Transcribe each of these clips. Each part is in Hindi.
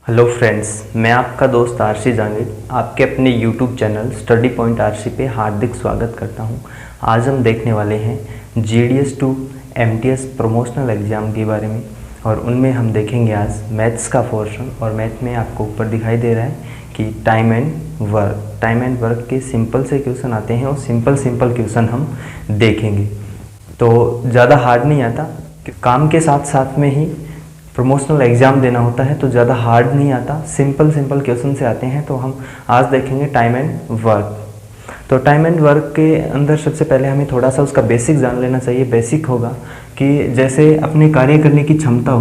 हेलो फ्रेंड्स, मैं आपका दोस्त आरसी जांगिड आपके अपने YouTube channel study point RC पे हार्दिक स्वागत करता हूं। आज हम देखने वाले हैं GDS to MTS promotional exam के बारे में और उनमें हम देखेंगे आज मैथ्स का पोर्शन। और मैथ में आपको ऊपर दिखाई दे रहा है कि टाइम एंड वर्क के सिंपल से क्वेश्चन आते हैं और सिंपल क्वेश्चन हम देखेंगे। तो ज़्यादा हार्ड नहीं आता, काम के साथ साथ में ही प्रमोशनल एग्ज़ाम देना होता है तो ज़्यादा हार्ड नहीं आता, सिंपल क्वेश्चन से आते हैं। तो हम आज देखेंगे टाइम एंड वर्क। तो टाइम एंड वर्क के अंदर सबसे पहले हमें थोड़ा सा उसका बेसिक जान लेना चाहिए। बेसिक होगा कि जैसे अपने कार्य करने की क्षमता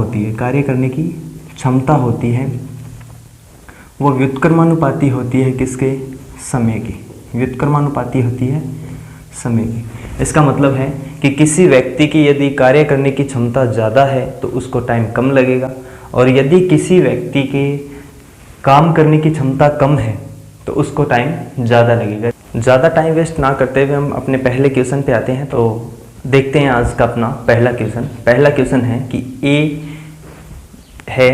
होती है, वो व्युत्क्रमानुपाती होती है किसके? समय की। व्युत्क्रमानुपाती होती है समय की। इसका मतलब है कि किसी व्यक्ति की यदि कार्य करने की क्षमता ज़्यादा है तो उसको टाइम कम लगेगा, और यदि किसी व्यक्ति के काम करने की क्षमता कम है तो उसको टाइम ज़्यादा लगेगा। ज़्यादा टाइम वेस्ट ना करते हुए हम अपने पहले क्वेश्चन पे आते हैं। तो देखते हैं आज का अपना पहला क्वेश्चन है कि ए है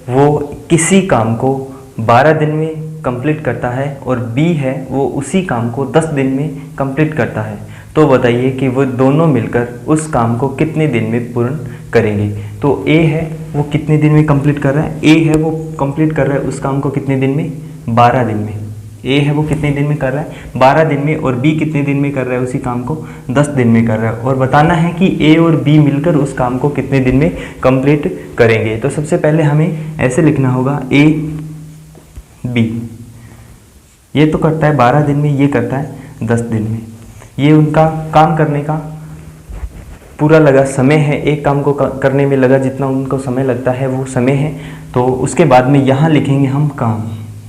वो किसी काम को 12 दिन में कंप्लीट करता है और बी है वो उसी काम को 10 दिन में कंप्लीट करता है। तो बताइए कि वो दोनों मिलकर उस काम को कितने दिन में पूर्ण करेंगे। तो ए है वो कितने दिन में कंप्लीट कर रहा है? ए है वो कंप्लीट कर रहा है उस काम को कितने दिन में? 12 दिन में। ए है वो कितने दिन में कर रहा है? 12 दिन में। और बी कितने दिन में कर रहा है उसी काम को? 10 दिन में कर रहा है। और बताना है कि ए और बी मिलकर उस काम को कितने दिन में कंप्लीट करेंगे। तो सबसे पहले हमें ऐसे लिखना होगा ए बी, ये तो करता है 12 दिन में, ये करता है 10 दिन में। ये उनका काम करने का पूरा लगा समय है, एक काम को करने में लगा जितना उनको समय लगता है वो समय है। तो उसके बाद में यहाँ लिखेंगे हम काम,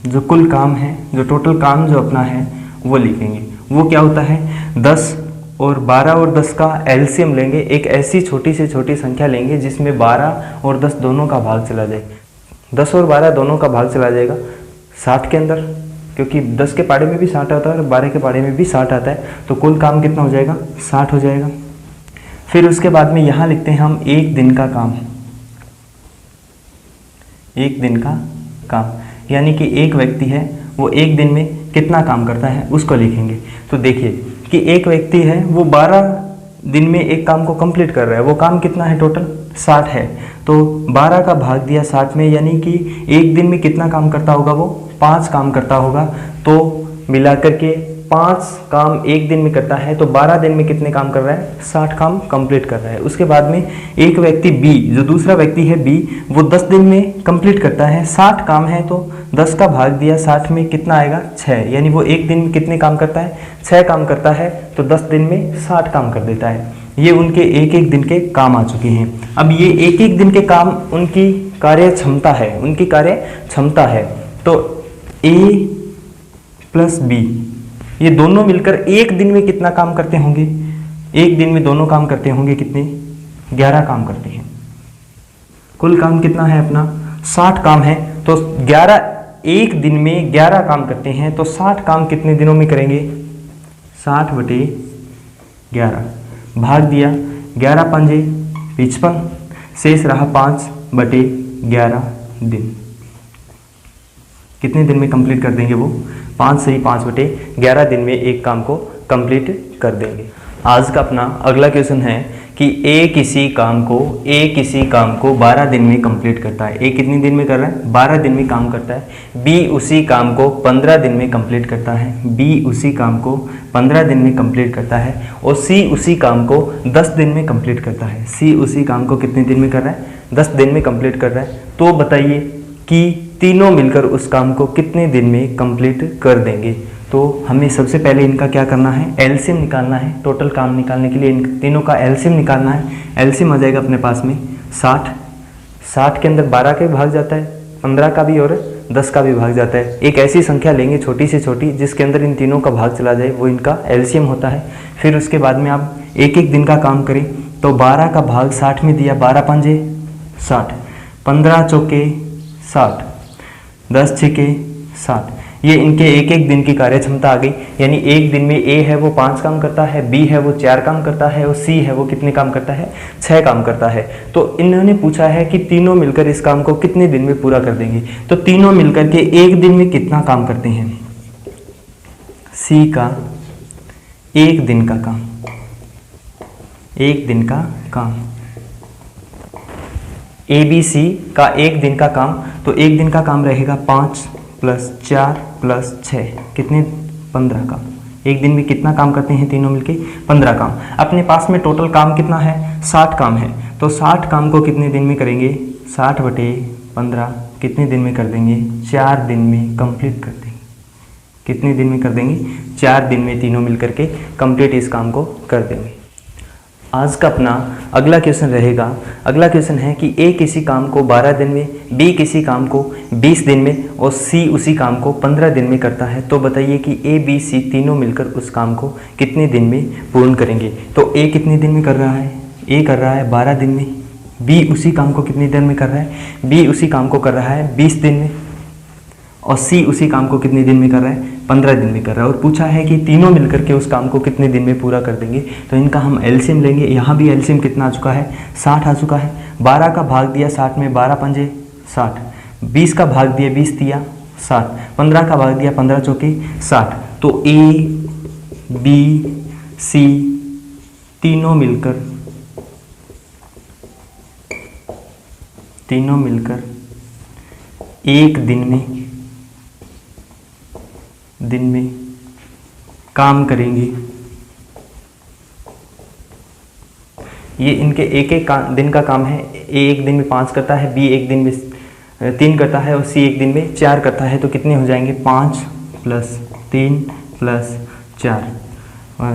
जो कुल काम है, जो टोटल काम जो अपना है वो लिखेंगे। वो क्या होता है? 10 और 12 और 10 का एलसीएम लेंगे। एक ऐसी छोटी से छोटी संख्या लेंगे जिसमें 12 और 10 दोनों का भाग चला जाए। 10 और 12 दोनों का भाग चला जाएगा 60 के अंदर, क्योंकि 10 के पाड़े में भी 60 आता है और 12 के पाड़े में भी 60 आता है। तो कुल काम कितना हो जाएगा? 60 हो जाएगा। फिर उसके बाद में यहाँ लिखते हैं हम एक दिन का काम। एक दिन का काम यानी कि एक व्यक्ति है वो एक दिन में कितना काम करता है उसको लिखेंगे। तो देखिए कि एक व्यक्ति है वो 12 दिन में एक काम को कंप्लीट कर रहा है। वो काम कितना है? टोटल 60 है। तो 12 का भाग दिया 60 में, यानी कि एक दिन में कितना काम करता होगा? वो 5 काम करता होगा। तो मिलाकर के 5 काम एक दिन में करता है। तो 12 दिन में कितने काम कर रहा है? 60 काम कंप्लीट कर रहा है। उसके बाद में एक व्यक्ति बी, जो दूसरा व्यक्ति है बी, वो 10 दिन में कंप्लीट करता है। 60 काम है तो 10 का भाग दिया 60 में, कितना आएगा? 6। यानी वो एक दिन में कितने काम करता है? 6 काम करता है। तो 10 दिन में 60 काम कर देता है। ये उनके एक एक दिन के काम आ चुके हैं। अब ये एक एक दिन के काम उनकी कार्य क्षमता है। तो ए प्लस बी ये दोनों मिलकर एक दिन में कितना काम करते होंगे? एक दिन में दोनों काम करते होंगे कितने? 11 काम करते हैं। कुल काम कितना है अपना? 60 काम है। तो 11 एक दिन में 11 काम करते हैं। तो 60 काम कितने दिनों में करेंगे? 60 बटे 11 भाग दिया 11 पंजे 55, शेष रहा 5 बटे 11 दिन। कितने दिन में कंप्लीट कर देंगे वो? 5 से ही 5 बटे 11 दिन में एक काम को कंप्लीट कर देंगे। आज का अपना अगला क्वेश्चन है कि ए किसी काम को 12 दिन में कंप्लीट करता है। ए कितने दिन में कर रहा है? 12 दिन में काम करता है। बी उसी काम को 15 दिन में कंप्लीट करता है। और सी उसी काम को 10 दिन में कंप्लीट करता है। सी उसी काम को कितने दिन में कर रहा है? 10 दिन में कंप्लीट कर रहा है। तो बताइए कि तीनों मिलकर उस काम को कितने दिन में कंप्लीट कर देंगे। तो हमें सबसे पहले इनका क्या करना है? एलसीएम निकालना है। टोटल काम निकालने के लिए इन तीनों का एलसीएम निकालना है। एलसीएम आ जाएगा अपने पास में 60। 60 के अंदर 12 का भी भाग जाता है, 15 का भी और 10 का भी भाग जाता है। एक ऐसी संख्या लेंगे छोटी से छोटी जिसके अंदर इन तीनों का भाग चला जाए, वो इनका एलसीएम होता है। फिर उसके बाद में आप एक एक दिन का काम करें तो 12 का भाग 60 में दिया, 12 पंजे 60, 15 चौके 60, 10 छक्के 60। ये इनके एक एक दिन की कार्य क्षमता आ गई। यानी एक दिन में ए है वो 5 काम करता है, बी है वो 4 काम करता है और सी है वो कितने काम करता है, 6 काम करता है। तो इन्होंने पूछा है कि तीनों मिलकर इस काम को कितने दिन में पूरा कर देंगे। तो तीनों मिलकर के एक दिन में कितना काम करते हैं, सी का एक दिन का काम, एक दिन का काम, ए बी सी का एक दिन का काम। तो एक दिन का काम रहेगा 5 + 4 + 6 कितने, 15 काम। एक दिन में कितना काम करते हैं तीनों मिलके, 15 काम। अपने पास में टोटल काम कितना है, 60 काम है। तो 60 काम को कितने दिन में करेंगे, 60/15 कितने दिन में कर देंगे, 4 दिन में कंप्लीट कर देंगे। कितने दिन में कर देंगे, 4 दिन में तीनों मिलकर के कंप्लीट इस काम को कर देंगे। आज का अपना अगला क्वेश्चन रहेगा। अगला क्वेश्चन है कि ए किसी काम को 12 दिन में, बी किसी काम को 20 दिन में और सी उसी काम को 15 दिन में करता है। तो बताइए कि ए बी सी तीनों मिलकर उस काम को कितने दिन में पूर्ण करेंगे। तो ए कितने दिन में कर रहा है, ए कर रहा है 12 दिन में, बी उसी काम को कितने दिन में कर रहा है, बी उसी काम को कर रहा है 20 दिन में और सी उसी काम को कितने दिन में कर रहा है, 15 दिन में कर रहा है। और पूछा है कि तीनों मिलकर के उस काम को कितने दिन में पूरा कर देंगे। तो इनका हम एलसीएम लेंगे। यहाँ भी एलसीएम कितना आ चुका है, 60 आ चुका है। 12 का भाग दिया 60 में, 12 पंजे 60, 20 का भाग दिया 20 दिया 60, 15 का भाग दिया 15 चौके 60। तो ए बी सी तीनों मिलकर एक दिन में काम करेंगे। ये इनके एक एक दिन का काम है। ए एक दिन में 5 करता है, बी एक दिन में 3 करता है और सी एक दिन में 4 करता है। तो कितने हो जाएंगे, 5 + 3 + 4,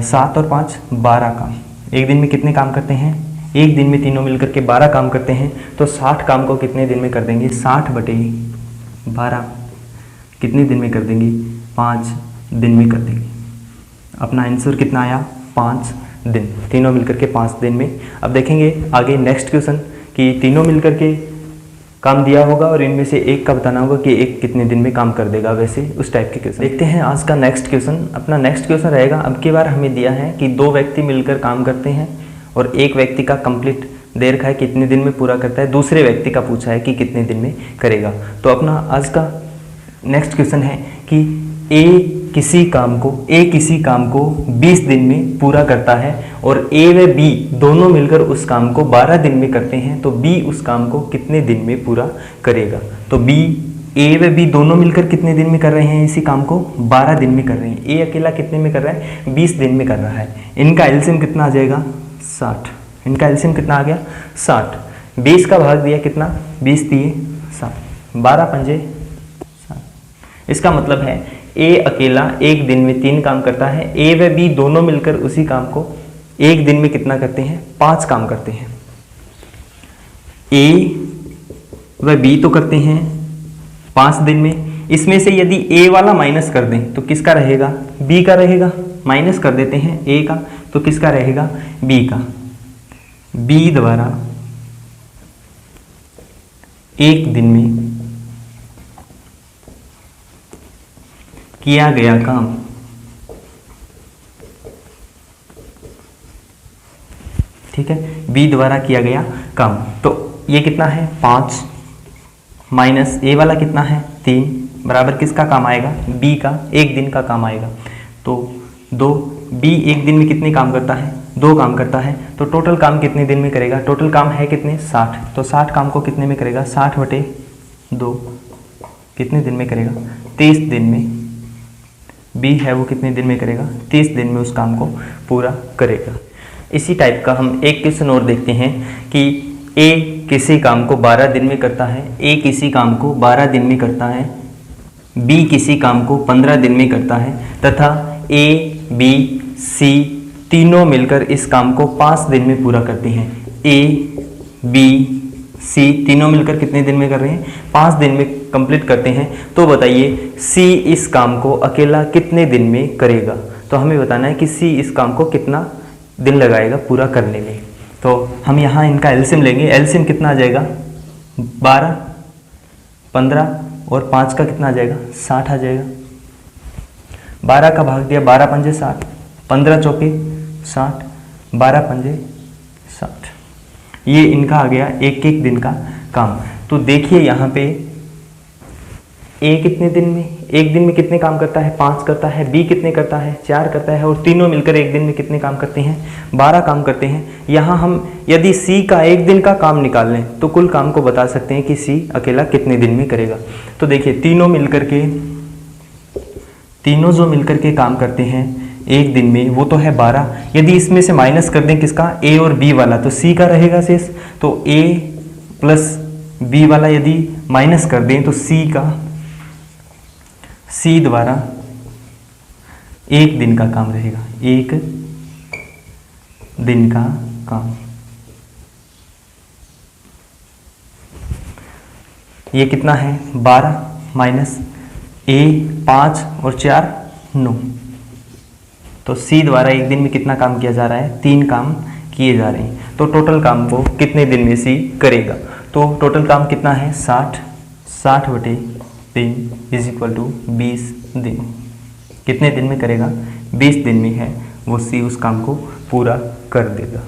7 और 5 12 काम। एक दिन में कितने काम करते हैं, एक दिन में तीनों मिलकर के 12 काम करते हैं। तो 60 काम को कितने दिन में कर देंगे, 60/12 कितने दिन में कर देंगे, 5 दिन में कर देंगे। अपना आंसर कितना आया, 5 दिन। तीनों मिलकर के 5 दिन में। अब देखेंगे आगे नेक्स्ट क्वेश्चन कि तीनों मिलकर के काम दिया होगा और इनमें से एक का बताना होगा कि एक कितने दिन में काम कर देगा। वैसे उस टाइप के क्वेश्चन देखते हैं। आज का नेक्स्ट क्वेश्चन, अपना नेक्स्ट क्वेश्चन रहेगा। अब की बार हमें दिया है कि 2 व्यक्ति मिलकर काम करते हैं और एक व्यक्ति का कंप्लीट देर का है कितने दिन में पूरा करता है, दूसरे व्यक्ति का पूछा है कि कितने दिन में करेगा। तो अपना आज का नेक्स्ट क्वेश्चन है कि ए किसी काम को 20 दिन में पूरा करता है और ए व बी दोनों मिलकर उस काम को 12 दिन में करते हैं। तो बी उस काम को कितने दिन में पूरा करेगा। तो ए व बी दोनों मिलकर कितने दिन में कर रहे हैं, इसी काम को 12 दिन में कर रहे हैं। ए अकेला कितने में कर रहा है, 20 दिन में कर रहा है। इनका एलसीएम कितना आ जाएगा, 60। इनका एलसीएम कितना आ गया, 60। 20 का भाग दिया कितना, 20 दिए 7, 12 पंजे 7। इसका मतलब है ए अकेला एक दिन में 3 काम करता है, ए व बी दोनों मिलकर उसी काम को एक दिन में कितना करते हैं, 5 काम करते हैं। ए व बी तो करते हैं 5 दिन में। इसमें से यदि ए वाला माइनस कर दें तो किसका रहेगा, बी का रहेगा। माइनस कर देते हैं ए का तो किसका रहेगा, बी का। बी द्वारा एक दिन में किया गया काम ठीक है, बी द्वारा किया गया काम। तो ये कितना है, 5 माइनस ए वाला कितना है, 3 बराबर किसका काम आएगा, बी का एक दिन का काम आएगा। तो 2, बी एक दिन में कितने काम करता है, 2 काम करता है। तो टोटल काम कितने दिन में करेगा, टोटल काम है कितने, 60। तो 60 काम को कितने में करेगा, 60/2 कितने दिन में करेगा, 30 दिन में। बी है वो कितने दिन में करेगा, 30 दिन में उस काम को पूरा करेगा। इसी टाइप का हम एक क्वेश्चन और देखते हैं कि ए किसी काम को 12 दिन में करता है, ए किसी काम को 12 दिन में करता है, बी किसी काम को 15 दिन में करता है तथा ए बी सी तीनों मिलकर इस काम को 5 दिन में पूरा करते हैं। ए बी सी तीनों मिलकर कितने दिन में कर रहे हैं, 5 दिन में कंप्लीट करते हैं। तो बताइए सी इस काम को अकेला कितने दिन में करेगा। तो हमें बताना है कि सी इस काम को कितना दिन लगाएगा पूरा करने में। तो हम यहाँ इनका एलसीएम लेंगे। एलसीएम कितना आ जाएगा, 12, 15 और 5 का कितना आ जाएगा, 60 आ जाएगा। 12 का भाग दिया, 12 पंजे 60, 15 चौके 60, 12 पंजे 60। ये इनका आ गया एक एक दिन का काम। तो देखिए यहाँ पे ए कितने दिन में, एक दिन में कितने काम करता है, 5 करता है। बी कितने करता है, 4 करता है। और तीनों मिलकर एक दिन में कितने काम करते हैं, 12 काम करते हैं। यहाँ हम यदि सी का एक दिन का काम निकाल लें तो कुल काम को बता सकते हैं कि सी अकेला कितने दिन में करेगा। तो देखिए तीनों जो मिलकर के काम करते हैं एक दिन में, वो तो है 12। यदि इसमें से माइनस कर दें किसका, ए और बी वाला, तो सी का रहेगा शेष। तो ए प्लस बी वाला यदि माइनस कर दें तो सी द्वारा एक दिन का काम रहेगा, एक दिन का काम। ये कितना है, 12 माइनस ए 5 और 4 9। तो सी द्वारा एक दिन में कितना काम किया जा रहा है, 3 काम किए जा रहे हैं। तो टोटल काम को कितने दिन में सी करेगा, तो टोटल काम कितना है 60 बटे 3 इज इक्वल टू 20 दिन। कितने दिन में करेगा, 20 दिन में है वो सी उस काम को पूरा कर देगा।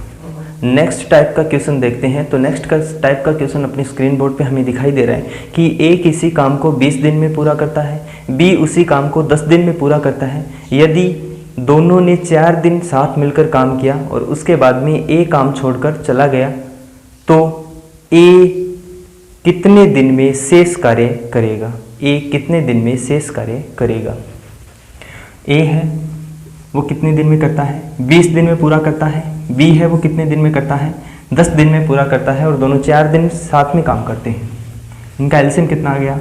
नेक्स्ट टाइप का क्वेश्चन देखते हैं। तो नेक्स्ट का टाइप का क्वेश्चन अपनी स्क्रीन बोर्ड पे हमें दिखाई दे रहा है कि ए किसी काम को 20 दिन में पूरा करता है, बी उसी काम को 10 दिन में पूरा करता है। यदि दोनों ने 4 दिन साथ मिलकर काम किया और उसके बाद में ए काम छोड़कर चला गया, तो ए कितने दिन में शेष कार्य करेगा, ए कितने दिन में शेष कार्य करेगा। ए है वो कितने दिन में करता है, 20 दिन में पूरा करता है। बी है वो कितने दिन में करता है, 10 दिन में पूरा करता है। और दोनों 4 दिन साथ में काम करते हैं। इनका एलसीएम कितना आ गया,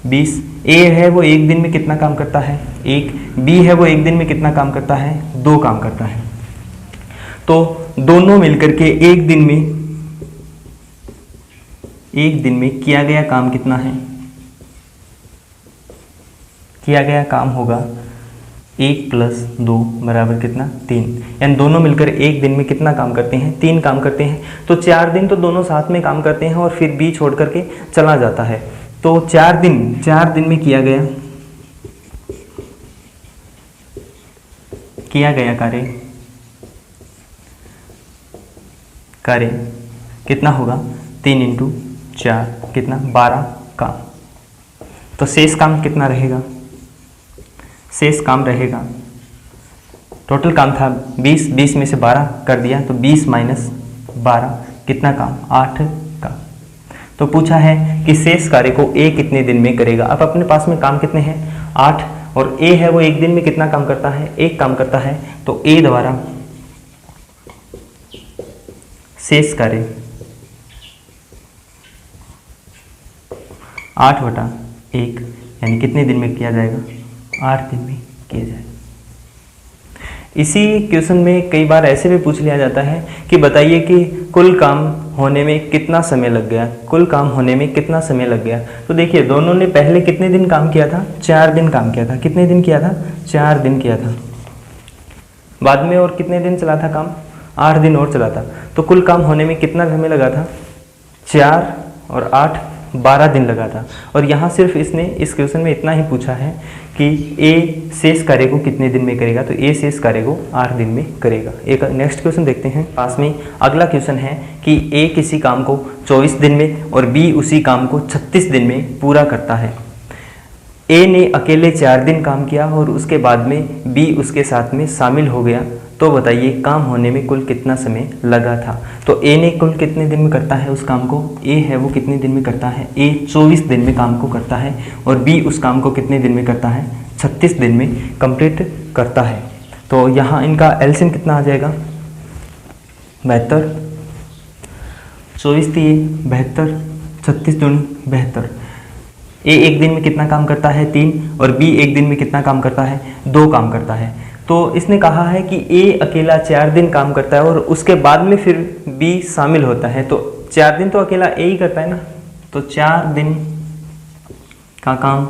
20। ए है वो एक दिन में कितना काम करता है, 1। बी है वो एक दिन में कितना काम करता है, 2 काम करता है। तो दोनों मिलकर के एक दिन में किया गया काम कितना है, किया गया काम होगा 1 + 2 बराबर कितना, 3। यानी दोनों मिलकर एक दिन में कितना काम करते हैं, 3 काम करते हैं। तो 4 दिन तो दोनों साथ में काम करते हैं और फिर बी छोड़ करके चला जाता है। तो 4 दिन में किया गया कार्य कितना होगा, 3 × 4 कितना, 12 काम। तो शेष काम कितना रहेगा, शेष काम रहेगा, टोटल काम था 20 में से 12 कर दिया तो 20 - 12 कितना काम, 8 काम। तो पूछा है कि शेष कार्य को ए कितने दिन में करेगा। अब अपने पास में काम कितने हैं, 8, और ए है वो एक दिन में कितना काम करता है, 1 काम करता है। तो ए द्वारा शेष कार्य 8/1 यानी कितने दिन में किया जाएगा, 8 दिन में किया जाएगा। इसी क्वेश्चन में कई बार ऐसे भी पूछ लिया जाता है कि बताइए कि कुल काम होने में कितना समय लग गया, कुल काम होने में कितना समय लग गया। तो देखिए दोनों ने पहले कितने दिन काम किया था, 4 दिन काम किया था। कितने दिन किया था, 4 दिन किया था। बाद में और कितने दिन चला था काम, 8 दिन और चला था। तो कुल काम होने में कितना समय लगा था, 4 और 8 12 दिन लगा था। और यहाँ सिर्फ इसने इस क्वेश्चन में इतना ही पूछा है कि ए शेष कार्य को कितने दिन में करेगा। तो ए शेष कार्य को 8 दिन में करेगा। एक नेक्स्ट क्वेश्चन देखते हैं। पास में अगला क्वेश्चन है कि ए किसी काम को 24 दिन में और बी उसी काम को 36 दिन में पूरा करता है। ए ने अकेले 4 दिन काम किया और उसके बाद में बी उसके साथ में शामिल हो गया। तो बताइए काम होने में कुल कितना समय लगा था। तो ए ने कुल कितने दिन में करता है उस काम को, ए है वो कितने दिन में करता है, ए 24 दिन में काम को करता है और बी उस काम को कितने दिन में करता है, 36 दिन में कंप्लीट करता है। तो यहाँ इनका एलसीएम कितना आ जाएगा, 72, 24 × 72, 36 × 72। ए एक दिन में कितना काम करता है, 3, और बी एक दिन में कितना काम करता है, 2 काम करता है। तो इसने कहा है कि ए अकेला 4 दिन काम करता है और उसके बाद में फिर बी शामिल होता है। तो 4 दिन तो अकेला ए ही करता है ना, तो 4 दिन का काम,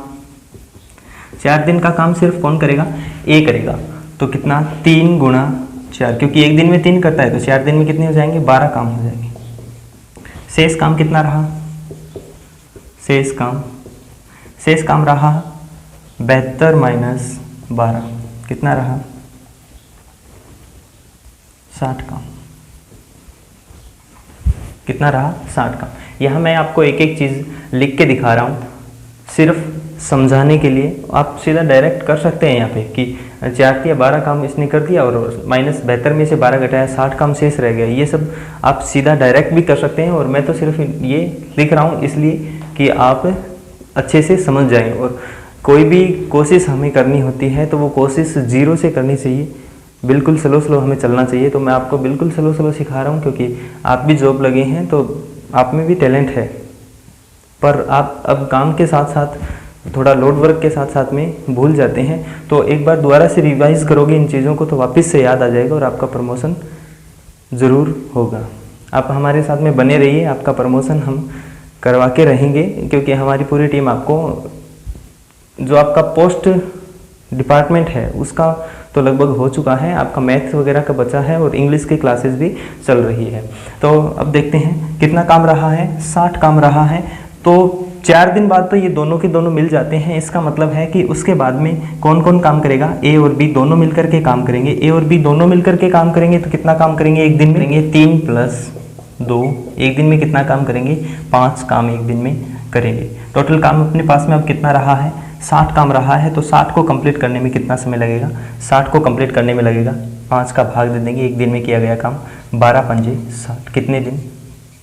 4 दिन का काम सिर्फ कौन करेगा, ए करेगा। तो कितना, 3 × 4, क्योंकि एक दिन में 3 करता है तो 4 दिन में कितने हो जाएंगे, 12 काम हो जाएंगे। शेष काम कितना रहा, शेष काम रहा 72 - 12। कितना रहा 60 काम। कितना रहा 60 काम। यहाँ मैं आपको एक एक चीज़ लिख के दिखा रहा हूँ सिर्फ समझाने के लिए। आप सीधा डायरेक्ट कर सकते हैं यहाँ पे कि 4 या 12 काम इसने कर दिया और -72 में से 12 घटाया 60 काम शेष रह गया। ये सब आप सीधा डायरेक्ट भी कर सकते हैं और मैं तो सिर्फ ये लिख रहा हूँ इसलिए कि आप अच्छे से समझ जाएं। और कोई भी कोशिश हमें करनी होती है तो वो कोशिश जीरो से करनी चाहिए, बिल्कुल स्लो स्लो हमें चलना चाहिए। तो मैं आपको बिल्कुल स्लो स्लो सिखा रहा हूँ क्योंकि आप भी जॉब लगे हैं तो आप में भी टैलेंट है, पर आप अब काम के साथ साथ थोड़ा लोड वर्क के साथ साथ में भूल जाते हैं। तो एक बार दोबारा से रिवाइज करोगे इन चीज़ों को तो वापस से याद आ जाएगा और आपका प्रमोशन ज़रूर होगा। आप हमारे साथ में बने रहिए, आपका प्रमोशन हम करवा के रहेंगे क्योंकि हमारी पूरी टीम आपको जो आपका पोस्ट डिपार्टमेंट है उसका तो लगभग हो चुका है, आपका मैथ्स वगैरह का बचा है और इंग्लिश की क्लासेस भी चल रही है। तो अब देखते हैं कितना काम रहा है, 60 काम रहा है। तो 4 दिन बाद तो ये दोनों के दोनों मिल जाते हैं। इसका मतलब है कि उसके बाद में कौन कौन काम करेगा, ए और बी दोनों मिलकर के काम करेंगे। ए और बी दोनों मिलकर के काम करेंगे तो कितना काम करेंगे एक दिन में करेंगे 3 + 2। एक दिन में कितना काम करेंगे 5 काम एक दिन में करेंगे। टोटल काम अपने पास में अब कितना रहा है 60 काम रहा है। तो 60 को कंप्लीट करने में कितना समय लगेगा, 60 को कंप्लीट करने में लगेगा 5 का भाग दे देंगे। एक दिन में किया गया काम 12 × 5 = 60, कितने दिन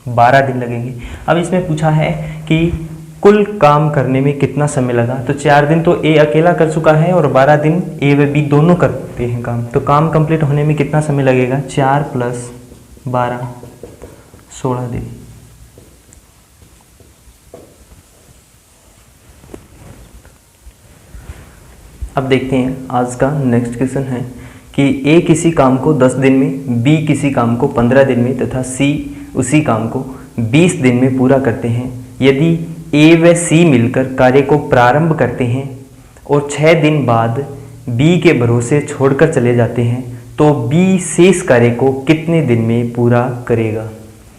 12 दिन लगेंगे। अब इसमें पूछा है कि कुल काम करने में कितना समय लगा। तो 4 दिन तो ए अकेला कर चुका है और 12 दिन ए व बी दोनों करते हैं काम। तो काम कंप्लीट होने में कितना समय लगेगा 4 + 12 = 16 दिन। अब देखते हैं आज का नेक्स्ट क्वेश्चन है कि ए किसी काम को 10 दिन में, बी किसी काम को 15 दिन में तथा सी उसी काम को 20 दिन में पूरा करते हैं। यदि ए व सी मिलकर कार्य को प्रारंभ करते हैं और 6 दिन बाद बी के भरोसे छोड़कर चले जाते हैं तो बी शेष कार्य को कितने दिन में पूरा करेगा।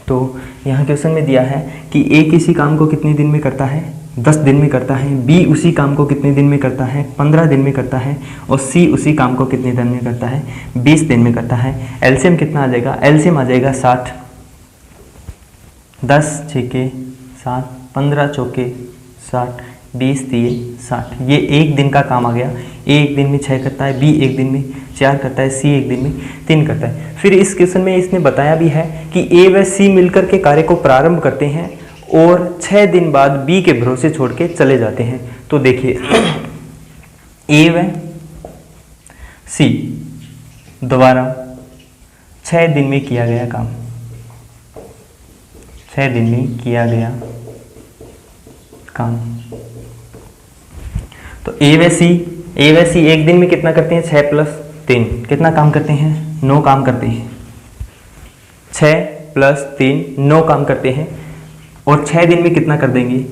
तो यहाँ क्वेश्चन में दिया है कि ए किसी काम को कितने दिन में करता है 10 दिन में करता है, बी उसी काम को कितने दिन में करता है 15 दिन में करता है और सी उसी काम को कितने दिन में करता है 20 दिन में करता है। एलसीएम कितना आ जाएगा, एलसीएम आ जाएगा 60। 10 × 6 = 7, 15 × 4 = 60, 20 × 3 = 60। ये एक दिन का काम आ गया। ए एक दिन में 6 करता है, बी एक दिन में 4 करता है, सी एक दिन में 3 करता है। फिर इस क्वेश्चन में इसने बताया भी है कि ए व सी मिलकर के कार्य को प्रारंभ करते हैं और 6 दिन बाद बी के भरोसे छोड़ के चले जाते हैं। तो देखिए ए व सी दोबारा 6 दिन में किया गया काम, 6 दिन में किया गया काम। तो ए व सी एक दिन में कितना करते हैं 6 + 3 कितना काम करते हैं 9 काम करते हैं। 6 + 3 9 काम करते हैं और 6 दिन में कितना कर देंगे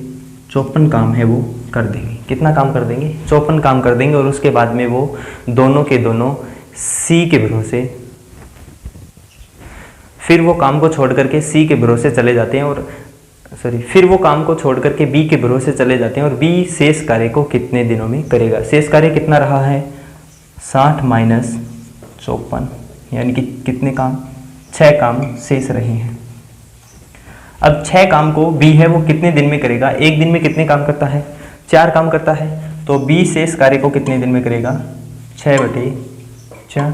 54 काम है वो कर देंगे। कितना काम कर देंगे 54 काम कर देंगे और उसके बाद में वो दोनों के दोनों सी के भरोसे फिर वो काम को छोड़ करके सी के भरोसे चले जाते हैं और फिर वो काम को छोड़ करके बी के भरोसे चले जाते हैं और बी शेष कार्य को कितने दिनों में करेगा। शेष कार्य कितना रहा है 60 - 54 यानी कि कितने काम 6 काम शेष रहे हैं। अब 6 काम को बी है वो कितने दिन में करेगा, एक दिन में कितने काम करता है 4 काम करता है। तो बी शेष कार्य को कितने दिन में करेगा 6/4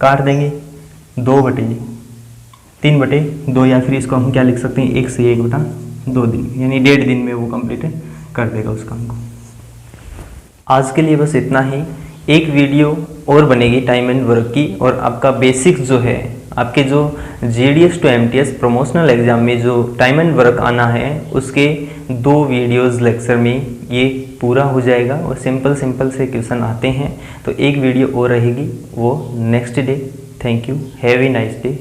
काट देंगे 2/3/2 या फिर इसको हम क्या लिख सकते हैं 1 से 1/2 दिन यानी 1.5 दिन में वो कंप्लीट कर देगा उस काम को। आज के लिए बस इतना ही। एक वीडियो और बनेगी टाइम एंड वर्क की और आपका बेसिक्स जो है आपके जो GDS to MTS promotional exam में जो टाइम एंड वर्क आना है उसके 2 वीडियोस लेक्चर में ये पूरा हो जाएगा और सिंपल से क्वेश्चन आते हैं। तो एक वीडियो और रहेगी वो next day. Thank you, have a nice day.